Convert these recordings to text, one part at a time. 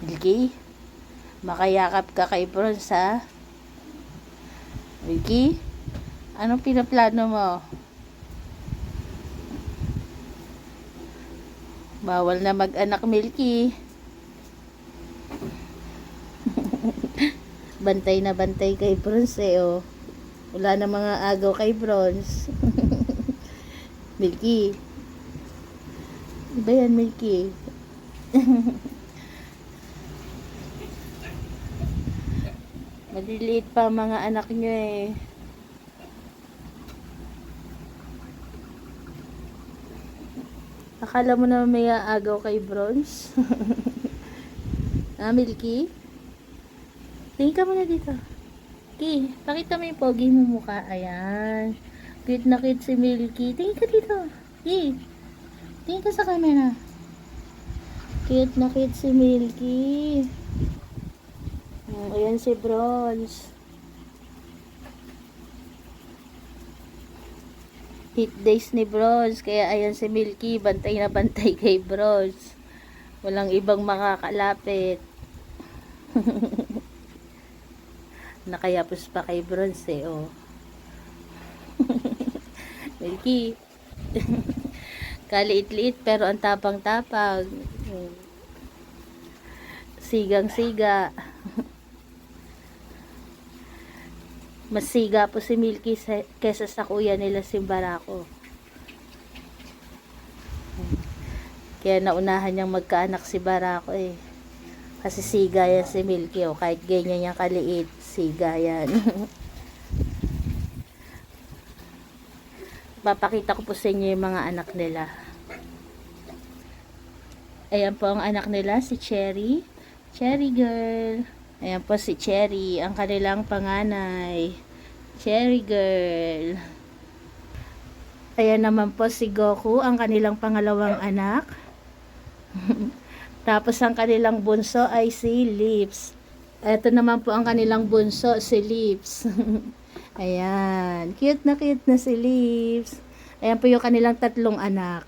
Milky, makayakap ka kay Bronze ha? Milky, anong pinaplano mo? Bawal na mag-anak, Milky. Bantay na bantay kay Bronze oh. Wala na mga agaw kay Bronze. Milky. Iba yan, Milky. Maliliit pa mga anak nyo eh. Akala mo na may agaw kay Bronze? Milky? Tingin ka muna dito. Okay, pakita mo yung pogi mo mukha. Ayan. Cute na cute si Milky. Tingin ka dito. Okay. Tingin ka sa camera. Cute na cute si Milky. Ayan si Bronze. Hit days ni Bronze. Kaya ayan si Milky. Bantay na bantay kay Bronze. Walang ibang makakalapit. Nakayapos pa kay Bronze eh, oh. Milky. Kaliit-liit pero ang tapang-tapang. Sigang-siga. Mas siga po si Milky kesa sa kuya nila si Barako. Kaya naunahan niyang magkaanak si Barako eh. Kasi siga yan si Milky oh. Kahit ganyan niya kaliit, siga yan. Papakita ko po sa inyo yung mga anak nila. Ayan po ang anak nila, si Cherry. Cherry girl. Ayan po si Cherry, ang kanilang panganay. Cherry girl. Ayan naman po si Goku, ang kanilang pangalawang anak. Tapos ang kanilang bunso ay si Lips. Ito naman po ang kanilang bunso, si Lips. Ayan. Cute na si Lips. Ayan po yung kanilang tatlong anak.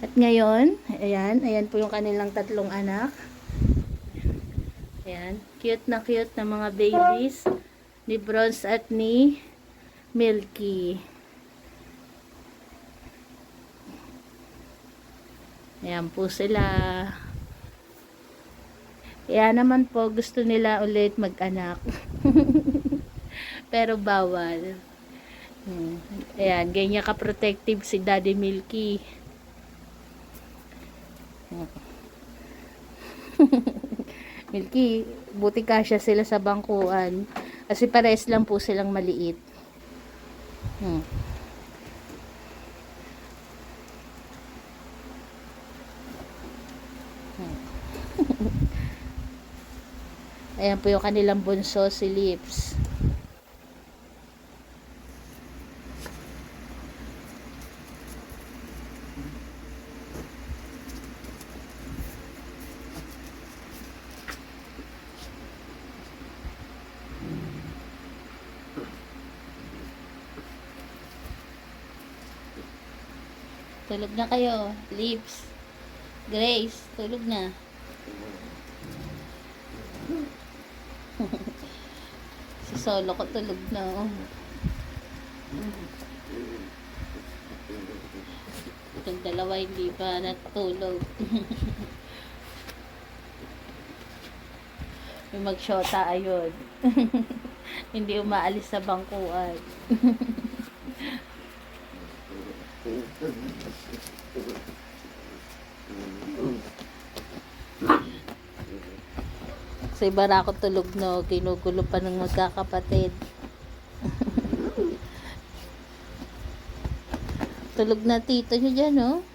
At ngayon, ayan po yung kanilang tatlong anak. Ayan. Cute na mga babies ni Bronze at ni Milky. Ayan po sila. Kaya naman po gusto nila ulit mag-anak. Pero bawal. Ayan, ganyan ka-protective si Daddy Milky. Milky, buti kasya sila sa bangkuan. Kasi pares lang po silang maliit. Ayan po yung kanilang bunso, si Lips. Tulog na kayo, Lips. Grace, tulog na. Si Solo ko tulog na, oh. Itong dalawa hindi pa natulog. May magsyota, ayun. Hindi umaalis sa bangkuan. Sa iba na ako tulog no, kinugulo pa ng magkakapatid. Tulog na tito nyo dyan, no?